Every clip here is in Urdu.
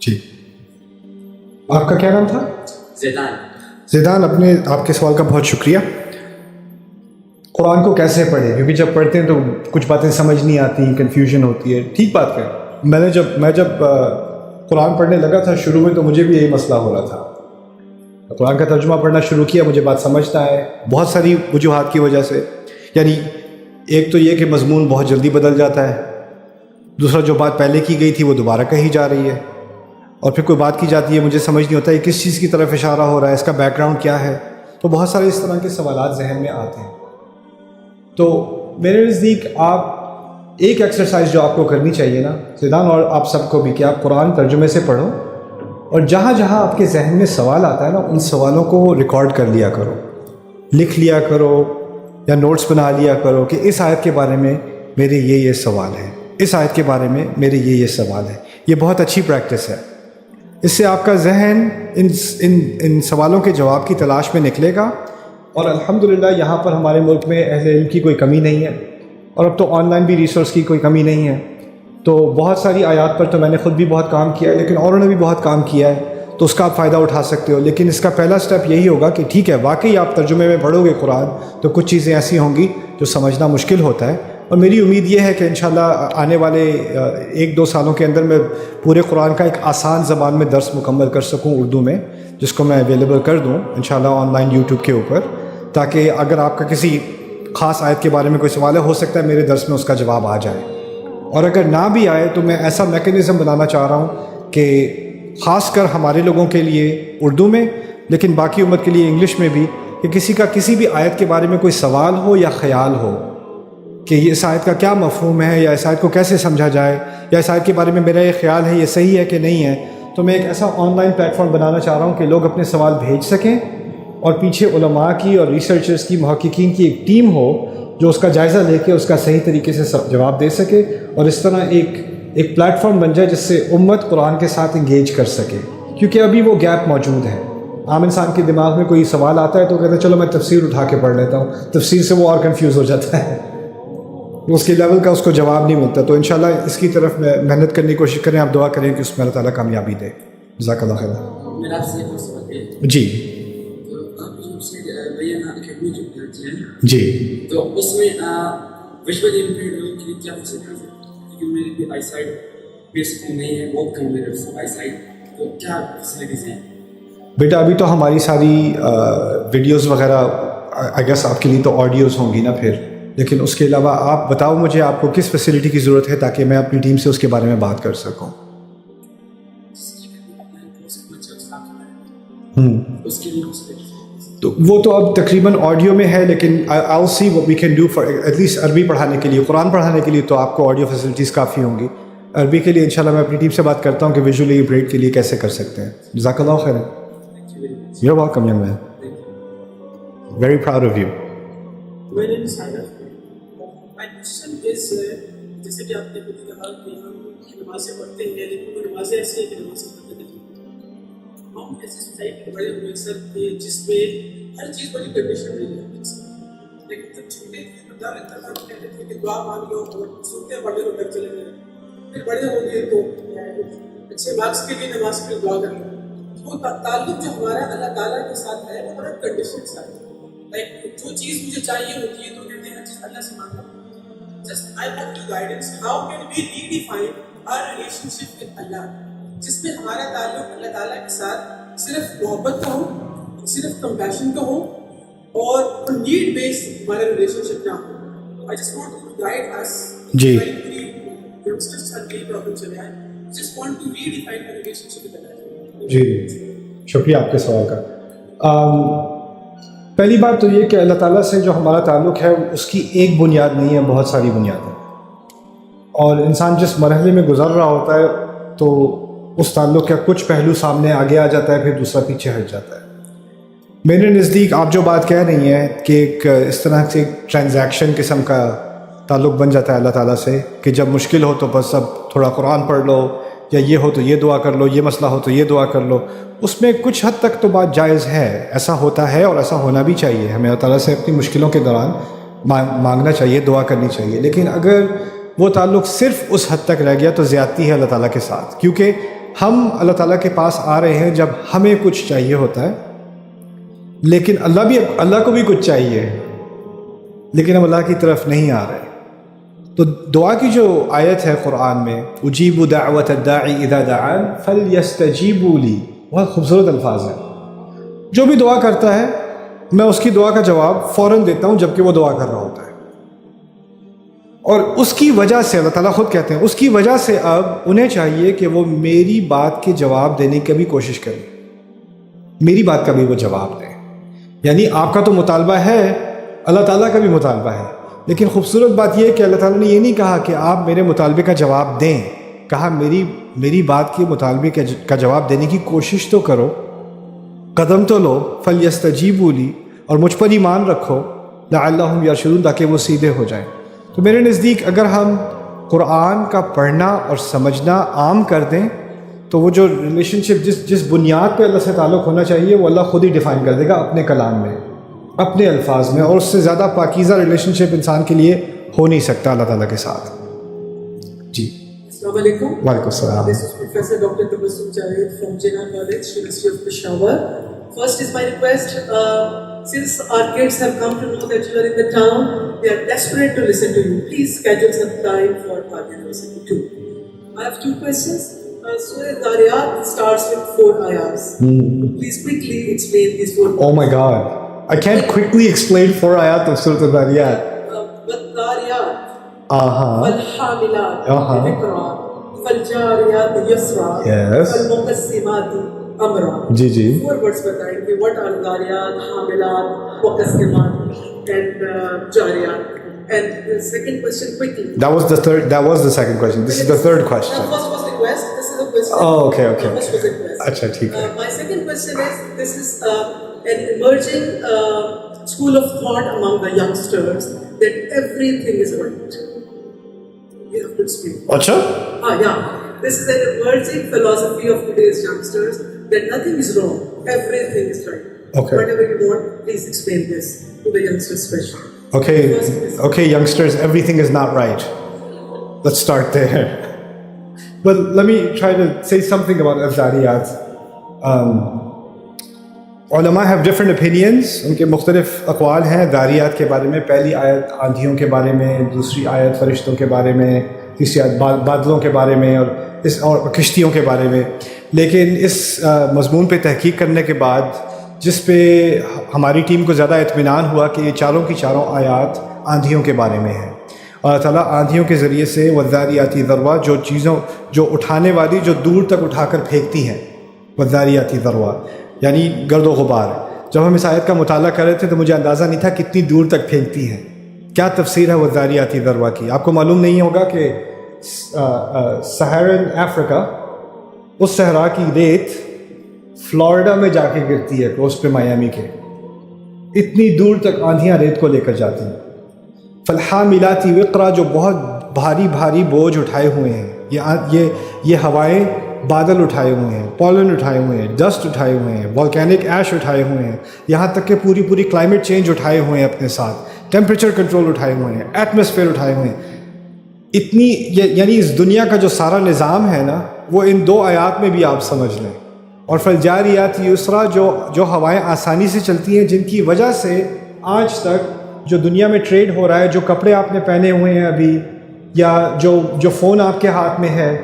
جی آپ کا کیا نام تھا؟ زیدان. آپ کے سوال کا بہت شکریہ. قرآن کو کیسے پڑھیں؟ کیونکہ جب پڑھتے ہیں تو کچھ باتیں سمجھ نہیں آتی، کنفیوژن ہوتی ہے. ٹھیک بات ہے. میں جب قرآن پڑھنے لگا تھا شروع میں تو مجھے بھی یہی مسئلہ ہو رہا تھا. قرآن کا ترجمہ پڑھنا شروع کیا، مجھے بات سمجھتا ہے بہت ساری وجوہات کی وجہ سے. یعنی ایک تو یہ کہ مضمون بہت جلدی بدل جاتا ہے، دوسرا جو بات پہلے کی گئی تھی وہ دوبارہ کہی جا رہی ہے، اور پھر کوئی بات کی جاتی ہے مجھے سمجھ نہیں ہوتا ہے کس چیز کی طرف اشارہ ہو رہا ہے، اس کا بیک گراؤنڈ کیا ہے. تو بہت سارے اس طرح کے سوالات ذہن میں آتے ہیں. تو میرے نزدیک آپ ایک ایکسرسائز جو آپ کو کرنی چاہیے نا زیدان، اور آپ سب کو بھی، کہ آپ قرآن ترجمے سے پڑھو، اور جہاں جہاں آپ کے ذہن میں سوال آتا ہے نا ان سوالوں کو ریکارڈ کر لیا کرو، لکھ لیا کرو یا نوٹس بنا لیا کرو کہ اس آیت کے بارے میں میرے یہ سوال ہے، اس آیت کے بارے میں میرے یہ سوال ہے. یہ بہت اچھی پریکٹس ہے. اس سے آپ کا ذہن ان سوالوں کے جواب کی تلاش میں نکلے گا. اور الحمدللہ یہاں پر ہمارے ملک میں اہل علم کی کوئی کمی نہیں ہے، اور اب تو آن لائن بھی ریسورس کی کوئی کمی نہیں ہے. تو بہت ساری آیات پر تو میں نے خود بھی بہت کام کیا ہے، لیکن اوروں نے بھی بہت کام کیا ہے، تو اس کا آپ فائدہ اٹھا سکتے ہو. لیکن اس کا پہلا سٹیپ یہی ہوگا کہ ٹھیک ہے واقعی آپ ترجمے میں پڑھو گے قرآن تو کچھ چیزیں ایسی ہوں گی جو سمجھنا مشکل ہوتا ہے. اور میری امید یہ ہے کہ انشاءاللہ آنے والے 1-2 سالوں کے اندر میں پورے قرآن کا ایک آسان زبان میں درس مکمل کر سکوں اردو میں، جس کو میں اویلیبل کر دوں انشاءاللہ آن لائن یوٹیوب کے اوپر، تاکہ اگر آپ کا کسی خاص آیت کے بارے میں کوئی سوال ہے ہو سکتا ہے میرے درس میں اس کا جواب آ جائے. اور اگر نہ بھی آئے تو میں ایسا میکینزم بنانا چاہ رہا ہوں کہ خاص کر ہمارے لوگوں کے لیے اردو میں، لیکن باقی امت کے لیے انگلش میں بھی، کہ کسی کا کسی بھی آیت کے بارے میں کوئی سوال ہو یا خیال ہو کہ یہ اس آیت کا کیا مفہوم ہے، یا اس آیت کو کیسے سمجھا جائے، یا اس آیت کے بارے میں میرا یہ خیال ہے یہ صحیح ہے کہ نہیں ہے، تو میں ایک ایسا آن لائن پلیٹ فارم بنانا چاہ رہا ہوں کہ لوگ اپنے سوال بھیج سکیں، اور پیچھے علماء کی اور ریسرچرز کی، محققین کی ایک ٹیم ہو جو اس کا جائزہ لے کے اس کا صحیح طریقے سے جواب دے سکے، اور اس طرح ایک پلیٹ فارم بن جائے جس سے امت قرآن کے ساتھ انگیج کر سکے. کیونکہ ابھی وہ گیپ موجود ہے. عام انسان کے دماغ میں کوئی سوال آتا ہے تو کہتا ہے چلو میں تفسیر اٹھا کے پڑھ لیتا ہوں، تفسیر سے وہ اور کنفیوز ہو جاتا ہے، اس کے لیول کا اس کو جواب نہیں ملتا. تو انشاءاللہ اس کی طرف میں محنت کرنے کی کوشش کریں. آپ دعا کریں کہ اس میں اللہ تعالیٰ کامیابی دے. جزاک اللہ خیر. جی جی تو اس میں ویژول امپیئرڈ لوگوں کے لیے کیا فیسلٹیز ہیں؟ کیونکہ میری بھی آئی سائٹ بیسکلی نہیں ہے، بہت کم میرے آئی سائٹ، تو کیا فیسلٹیز ہیں؟ بیٹا ابھی تو ہماری ساری ویڈیوز وغیرہ آئی گیس آپ کے لیے تو آڈیوز ہوں گی نا پھر، لیکن اس کے علاوہ آپ بتاؤ مجھے آپ کو کس فیسلٹی کی ضرورت ہے تاکہ میں اپنی ٹیم سے اس کے بارے میں بات کر سکوں. اس کے لیے تو وہ تو اب تقریباً آڈیو میں ہے، لیکن I'll see what we can do for at least عربی پڑھانے کے لیے، قرآن پڑھانے کے لیے تو آپ کو آڈیو فیسلٹیز کافی ہوں گی. عربی کے لیے انشاءاللہ میں اپنی ٹیم سے بات کرتا ہوں کہ ویژولی امپیئرڈ کے لیے کیسے کر سکتے ہیں. جزاک اللہ خیر. You're welcome young man. Very proud of you. My name is Sagar. My question is جیسے کہ آپ نے خود کہا کہ ہم نمازیں پڑھتے ہیں لیکن وہ نمازیں ایسی ہیں کہ نمازیں پڑھتے نہیں. ہم ایسی سوسائٹی کے بڑے ہوئے سر کہ جس میں ہر چیز بڑی کنڈیشن رہی ہے، لیکن جب چھوٹے تھے تو ڈر رہتا تھا، کہتے تھے کہ دعا مانگ لو اور سنتے بڑے لوگ ڈر چلے گئے. پھر بڑے ہو گئے تو اچھے مارکس کے لیے نماز پہ دعا کر لو. وہ تعلق جو ہمارا اللہ تعالیٰ کے ساتھ ہے وہ بڑا کنڈیشن سے ہے. لائک جو چیز مجھے چاہیے ہوتی ہے تو کہتے ہیں ہر چیز اللہ سے مانگا. Just I want your guidance, how can we redefine our relationship with Allah, جس میں ہمارا تعلق اللہ تعالیٰ کے ساتھ صرف محبت کا ہو، صرف کمپیشن کا ہو، اور نیڈ بیسڈ ہمارا ریلیشن شپ نہ ہو. I just want to guide us. جی جی شکریہ آپ کے سوال کا. پہلی بات تو یہ کہ اللہ تعالیٰ سے جو ہمارا تعلق ہے اس کی ایک بنیاد نہیں ہے، بہت ساری بنیادیں، اور انسان جس مرحلے میں گزر رہا ہوتا ہے تو اس تعلق کا کچھ پہلو سامنے آگے آ جاتا ہے، پھر دوسرا پیچھے ہٹ جاتا ہے. میرے نزدیک آپ جو بات کہہ رہی ہیں کہ ایک اس طرح سے ٹرانزیکشن قسم کا تعلق بن جاتا ہے اللہ تعالیٰ سے کہ جب مشکل ہو تو بس اب تھوڑا قرآن پڑھ لو، یا یہ ہو تو یہ دعا کر لو، یہ مسئلہ ہو تو یہ دعا کر لو. اس میں کچھ حد تک تو بات جائز ہے، ایسا ہوتا ہے اور ایسا ہونا بھی چاہیے. ہمیں اللہ تعالیٰ سے اپنی مشکلوں کے دوران مانگنا چاہیے، دعا کرنی چاہیے. لیکن اگر وہ تعلق صرف اس حد تک رہ گیا تو زیادتی ہے اللہ تعالیٰ کے ساتھ، کیونکہ ہم اللہ تعالیٰ کے پاس آ رہے ہیں جب ہمیں کچھ چاہیے ہوتا ہے، لیکن اللہ کو بھی کچھ چاہیے، لیکن ہم اللہ کی طرف نہیں آ رہے. تو دعا کی جو آیت ہے قرآن میں، اجیب دعوت الداعی اذا دعان فلیستجیبوا لی، بہت خوبصورت الفاظ ہیں. جو بھی دعا کرتا ہے میں اس کی دعا کا جواب فوراً دیتا ہوں جب کہ وہ دعا کر رہا ہوتا ہے. اور اس کی وجہ سے اللہ تعالیٰ خود کہتے ہیں اس کی وجہ سے اب انہیں چاہیے کہ وہ میری بات کے جواب دینے کی بھی کوشش کریں، میری بات کا بھی وہ جواب دیں. یعنی آپ کا تو مطالبہ ہے، اللہ تعالیٰ کا بھی مطالبہ ہے، لیکن خوبصورت بات یہ ہے کہ اللہ تعالیٰ نے یہ نہیں کہا کہ آپ میرے مطالبے کا جواب دیں، کہا میری بات کے مطالبے کا جواب دینے کی کوشش تو کرو، قدم تو لو. فلیستجیبوا لی، اور مجھ پر ایمان رکھو، لعلہم یرشدون، تاکہ وہ سیدھے ہو جائیں. تو میرے نزدیک اگر ہم قرآن کا پڑھنا اور سمجھنا عام کر دیں تو وہ جو ریلیشن شپ جس بنیاد پہ اللہ سے تعلق ہونا چاہیے وہ اللہ خود ہی ڈیفائن کر دے گا اپنے کلام میں، اپنے الفاظ میں، اور اس سے زیادہ پاکیزہ ریلیشن شپ انسان کے لیے ہو نہیں سکتا اللہ تعالیٰ کے ساتھ. جی السلام علیکم. وعلیکم السلام. This is Professor Dr. Tabassum Javed from Jinnah College, University of Peshawar. First is my request, since our kids have come to know that you are in the town, they are desperate to listen to you. Please schedule some time for Qadian listening too. I have two questions. Surah Dariyat starts with 4 ayahs. Please quickly explain these 4 ayahs. Oh my God. I can't quickly explain 4 ayat of Surah Al-Dariyat. وَالدَّارِيَاتِ Uh-huh. وَالْحَامِلَاتِ ذِكْرًا فَالْجَارِيَاتِ يُسْرًا Yes. فَالْمُقَسِّمَاتِ أَمْرًا. G G. 4 words بتائیں گے. What are داریات، حاملات، مقسمات and جاریات. And the second question quickly. That was the second question. This is the third question. First was request. This is a question. Oh, okay. First was request. اچھا ٹھیک ہے. My second question is, this is an emerging school of thought among the youngsters that everything is right. You have to speak. اچھا. Yeah. This is an emerging philosophy of today's youngsters that nothing is wrong, everything is right. Okay. Whatever you want, please explain this to the youngsters especially. Okay, youngsters, everything is not right. Let's start there. But let me try to say something about Al-Zariyat. علماء have different opinions. ان کے مختلف اقوال ہیں داریات کے بارے میں. پہلی آیت آندھیوں کے بارے میں، دوسری آیت فرشتوں کے بارے میں، تیسری آیت بادلوں کے بارے میں، اور کشتیوں کے بارے میں. لیکن اس مضمون پہ تحقیق کرنے کے بعد جس پہ ہماری ٹیم کو زیادہ اطمینان ہوا کہ یہ چاروں کی چاروں آیات آندھیوں کے بارے میں ہیں. اللہ تعالیٰ آندھیوں کے ذریعے سے والذاریاتی ذروا، جو اٹھانے والی، جو دور تک اٹھا کر پھینکتی ہیں، والذاریاتی ذروا یعنی گرد و غبار. جب ہم اس آیت کا مطالعہ کر رہے تھے تو مجھے اندازہ نہیں تھا کتنی دور تک پھینکتی ہیں. کیا تفسیر ہے والذاریاتی ذروا کی؟ آپ کو معلوم نہیں ہوگا کہ سہارن افریقہ، اس صحرا کی ریت فلوریڈا میں جا کے گرتی ہے، کوسٹ پہ میامی کے. اتنی دور تک آندھیاں ریت کو لے کر جاتی ہیں. فالحاملاتی وقرا، جو بہت بھاری بوجھ اٹھائے ہوئے ہیں. یہ ہوائیں بادل اٹھائے ہوئے ہیں، پالن اٹھائے ہوئے ہیں، ڈسٹ اٹھائے ہوئے ہیں، والکینک ایش اٹھائے ہوئے ہیں، یہاں تک کہ پوری کلائمیٹ چینج اٹھائے ہوئے ہیں اپنے ساتھ، ٹیمپریچر کنٹرول اٹھائے ہوئے ہیں، ایٹماسفیئر اٹھائے ہوئے ہیں. اتنی یعنی اس دنیا کا جو سارا نظام ہے نا، وہ ان 2 آیات میں بھی آپ سمجھ لیں. اور فالجاریات یسرا، جو ہوائیں آسانی سے چلتی ہیں، جن کی وجہ سے آج تک جو دنیا میں ٹریڈ ہو رہا ہے، جو کپڑے آپ نے پہنے ہوئے ہیں ابھی، یا جو فون آپ کے ہاتھ میں ہے،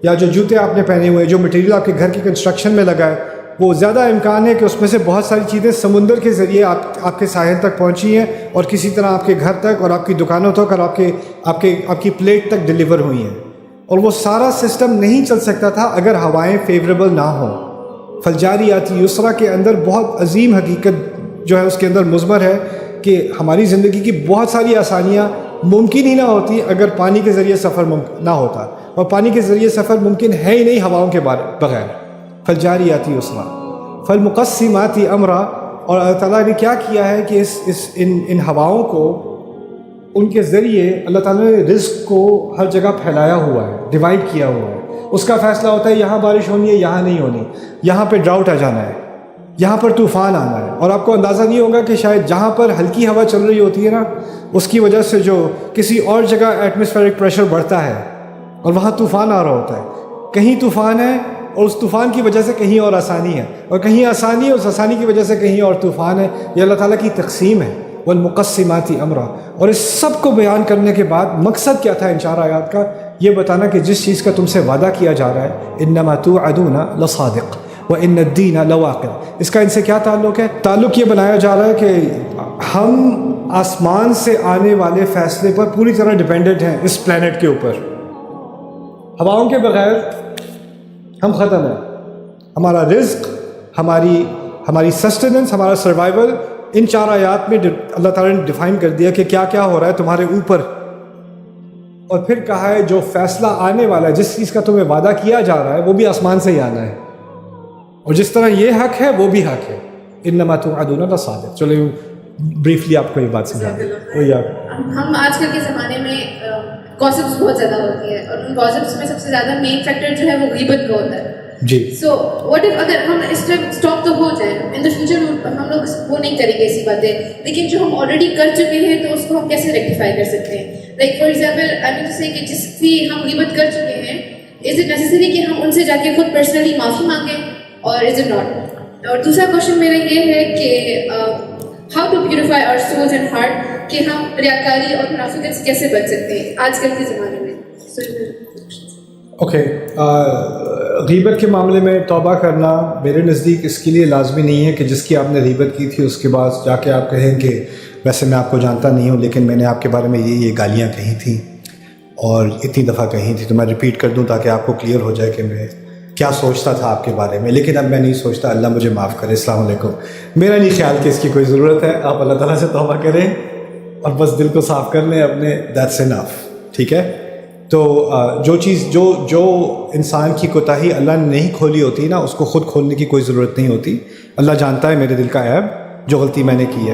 یا جو جوتے آپ نے پہنے ہوئے ہیں، جو مٹیریل آپ کے گھر کی کنسٹرکشن میں لگا ہے، وہ زیادہ امکان ہے کہ اس میں سے بہت ساری چیزیں سمندر کے ذریعے آپ کے ساحل تک پہنچی ہیں اور کسی طرح آپ کے گھر تک اور آپ کی دکانوں تک اور آپ کی پلیٹ تک ڈیلیور ہوئی ہیں. اور وہ سارا سسٹم نہیں چل سکتا تھا اگر ہوائیں فیوریبل نہ ہوں. فالجاریات یسرا کے اندر بہت عظیم حقیقت جو ہے اس کے اندر مضمر ہے کہ ہماری زندگی کی بہت ساری آسانیاں ممکن ہی نہ ہوتی اگر پانی کے ذریعے سفر نہ ہوتا، اور پانی کے ذریعے سفر ممکن ہے ہی نہیں ہواؤں کے بغیر. فالجاریات یسرا فالمقسمات امرا، اور اللہ تعالیٰ نے کیا کیا ہے کہ ان ہواؤں کو، ان کے ذریعے اللہ تعالیٰ نے رزق کو ہر جگہ پھیلایا ہوا ہے، ڈیوائڈ کیا ہوا ہے. اس کا فیصلہ ہوتا ہے یہاں بارش ہونی ہے، یہاں نہیں ہونی، یہاں پہ ڈراؤٹ آ جانا ہے، یہاں پر طوفان آنا ہے. اور آپ کو اندازہ نہیں ہوگا کہ شاید جہاں پر ہلکی ہوا چل رہی ہوتی ہے نا، اس کی وجہ سے جو کسی اور جگہ ایٹماسفیرک پریشر بڑھتا ہے اور وہاں طوفان آ رہا ہوتا ہے. کہیں طوفان ہے اور اس طوفان کی وجہ سے کہیں اور آسانی ہے، اور کہیں آسانی ہے، اس آسانی کی وجہ سے کہیں اور طوفان ہے. یہ اللہ تعالیٰ کی تقسیم ہے. والمقسمات امرا. اور اس سب کو بیان کرنے کے بعد مقصد کیا تھا ان 4 آیات کا؟ یہ بتانا کہ جس چیز کا تم سے وعدہ کیا جا رہا ہے، انما توعدون لصادق وان الدین لواقع، اس کا ان سے کیا تعلق ہے؟ تعلق یہ بنایا جا رہا ہے کہ ہم آسمان سے آنے والے فیصلے پر پوری طرح ڈیپینڈنٹ ہیں اس پلانٹ کے اوپر. ہواؤں کے بغیر ہم ختم ہیں. ہمارا رزق، ہماری سسٹیننس، ہمارا سروائیول ان 4 آیات میں اللہ تعالیٰ نے ڈیفائن کر دیا کہ کیا کیا ہو رہا ہے تمہارے اوپر. اور پھر کہا ہے جو فیصلہ آنے والا ہے، جس چیز کا تمہیں وعدہ کیا جا رہا ہے، وہ بھی آسمان سے ہی آنا ہے. اور جس طرح یہ حق ہے وہ بھی حق ہے. انما توعدون لصادق. چلو بریفلی آپ کو یہ بات سمجھا دیں. ہم آج کل کے زمانے میں گوسپس بہت زیادہ ہوتی ہے، اور ان گوسپس میں سب سے زیادہ مین فیکٹر جو ہے وہ غیبت کا ہوتا ہے. جی. سو واٹ اف اگر ہم اس ٹائم اسٹاپ تو ہو جائیں، ان دا فیوچر ہم لوگ وہ نہیں کریں گے ایسی باتیں، لیکن جو ہم آلریڈی کر چکے ہیں تو اس کو ہم کیسے ریکٹیفائی کر سکتے ہیں؟ Like for example I mean to say کہ جس بھی ہم غیبت کر چکے ہیں، از اٹ نیسیسری کہ ہم ان سے جا کے خود پرسنلی معافی مانگیں، اور از اٹ ناٹ؟ اور دوسرا کوشچن میرا یہ ہے کہ how to purify our souls and heart, کہ ہم ریاکاری اور منافقت سے کیسے بچ سکتے ہیں آج کل کے زمانے میں؟ اوکے. غیبت کے معاملے میں توبہ کرنا میرے نزدیک اس کے لیے لازمی نہیں ہے کہ جس کی آپ نے غیبت کی تھی اس کے بعد جا کے آپ کہیں کہ ویسے میں آپ کو جانتا نہیں ہوں، لیکن میں نے آپ کے بارے میں یہ گالیاں کہی تھیں اور اتنی دفعہ کہی تھی، تو میں ریپیٹ کر دوں تاکہ آپ کو کلیئر ہو جائے کہ میں کیا سوچتا تھا آپ کے بارے میں، لیکن اب میں نہیں سوچتا. اللہ مجھے معاف کرے. السلام علیکم. میرا نہیں خیال کہ اس کی کوئی ضرورت ہے. آپ اللہ تعالیٰ سے توبہ کریں اور بس دل کو صاف کر لیں اپنے. That's enough. ٹھیک ہے. تو جو انسان کی کوتاہی اللہ نے نہیں کھولی ہوتی نا، اس کو خود کھولنے کی کوئی ضرورت نہیں ہوتی. اللہ جانتا ہے میرے دل کا عیب، جو غلطی میں نے کی ہے.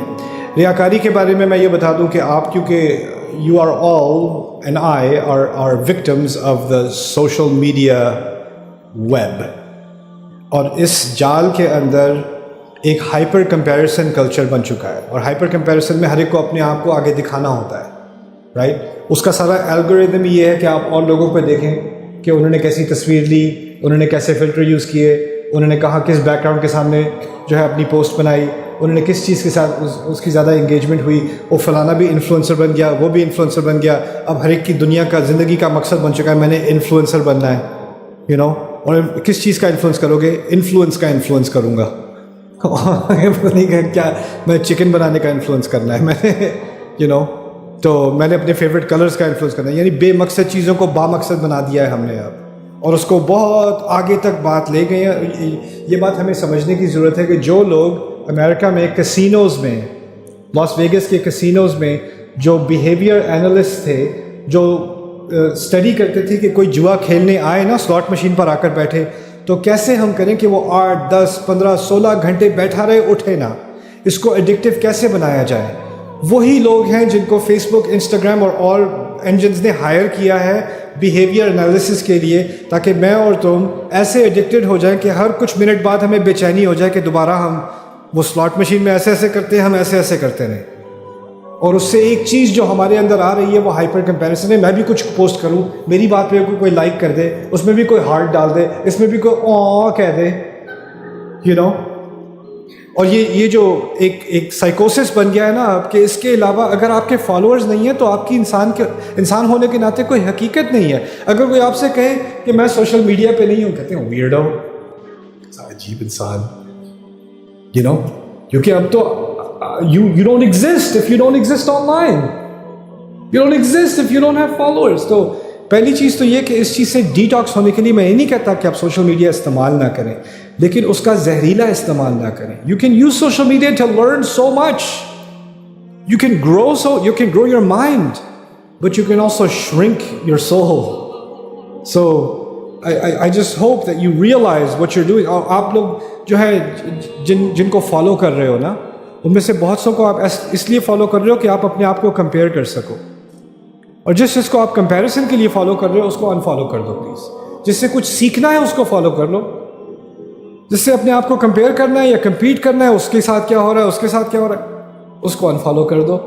ریاکاری کے بارے میں یہ بتا دوں کہ آپ کیونکہ you are all and I are victims of the social media web, اور اس جال کے اندر ایک ہائپر کمپیریسن کلچر بن چکا ہے. اور ہائپر کمپیریسن میں ہر ایک کو اپنے آپ کو آگے دکھانا ہوتا ہے، رائٹ. اس کا سارا الگوریدم یہ ہے کہ آپ اور لوگوں پہ دیکھیں کہ انہوں نے کیسی تصویر لی، انہوں نے کیسے فلٹر یوز کیے، انہوں نے کہاں کس بیک گراؤنڈ کے سامنے جو ہے اپنی پوسٹ بنائی، انہوں نے کس چیز کے ساتھ اس کی زیادہ انگیجمنٹ ہوئی. وہ فلانا بھی انفلوئنسر بن گیا، وہ بھی انفلوئنسر بن گیا. اب ہر ایک کی دنیا کا زندگی کا مقصد بن چکا ہے میں نے انفلوئنسر بننا ہے، یو نو. اور کس چیز کا انفلوئنس کرو گے؟ انفلوئنس کا انفلوئنس کروں گا. نہیں کیا میں چکن بنانے کا انفلوئنس کرنا ہے میں نے، یو نو. تو میں نے اپنے فیوریٹ کلرز کا انفلوئنس کرنا ہے. یعنی بے مقصد چیزوں کو بامقصد بنا دیا ہے ہم نے اب، اور اس کو بہت آگے تک بات لے گئے ہیں. یہ بات ہمیں سمجھنے کی ضرورت ہے کہ جو لوگ امریکہ میں کسینوز میں، لاس ویگس کے کسینوز میں جو بیہیویئر اینالسٹ تھے، جو اسٹڈی کرتے تھے کہ کوئی جوا کھیلنے آئے نا، سلاٹ مشین پر آ کر بیٹھے، تو کیسے ہم کریں کہ وہ 8 10 15 16 گھنٹے بیٹھا رہے، اٹھے نا. اس کو ایڈکٹیو کیسے بنایا جائے؟ وہی لوگ ہیں جن کو فیس بک، انسٹاگرام اور انجنز نے ہائر کیا ہے بیہیویئر انالیسس کے لیے، تاکہ میں اور تم ایسے ایڈکٹڈ ہو جائیں کہ ہر کچھ منٹ بعد ہمیں بے چینی ہو جائے کہ دوبارہ ہم وہ سلاٹ مشین میں ایسے کرتے ہیں، ہم ایسے کرتے رہیں. اور اس سے ایک چیز جو ہمارے اندر آ رہی ہے وہ ہائپر کمپیریسن ہے. میں بھی کچھ پوسٹ کروں، میری بات پہ کوئی لائک کر دے، اس میں بھی کوئی ہارٹ ڈال دے، اس میں بھی کوئی کہہ دے، یو نو. اور یہ جو ایک سائیکوسس بن گیا ہے نا آپ کے، اس کے علاوہ اگر آپ کے فالوورز نہیں ہیں تو آپ کی انسان ہونے کے ناطے کوئی حقیقت نہیں ہے. اگر کوئی آپ سے کہے کہ میں سوشل میڈیا پہ نہیں ہوں، کہتے ہیں ویئرڈو، عجیب انسان، یو نو. کیونکہ اب تو you don't exist if you don't exist online. You don't exist if you don't have followers. تو پہلی چیز تو یہ کہ اس چیز سے ڈیٹاکس ہونے کے لیے میں یہ نہیں کہتا کہ آپ سوشل میڈیا استعمال نہ کریں، لیکن اس کا زہریلا استعمال نہ کریں. You can use social media to learn so much. You can grow your mind, but you can also shrink your soul. So I just hope that you realize what you're doing. اور آپ لوگ جو ہے جن کو فالو کر رہے ہو نا، ان میں سے بہت سو کو آپ اس لیے فالو کر رہے ہو کہ آپ اپنے آپ کو کمپیئر کر سکو. اور جس کو آپ کمپیریزن کے لیے فالو کر رہے ہو اس کو انفالو کر دو پلیز. جس سے کچھ سیکھنا ہے اس کو فالو کر لو. جس سے اپنے آپ کو کمپیئر کرنا ہے یا کمپیٹ کرنا ہے، اس کے ساتھ کیا ہو رہا ہے، اس کے ساتھ کیا ہو رہا ہے، اس کو انفالو کر دو.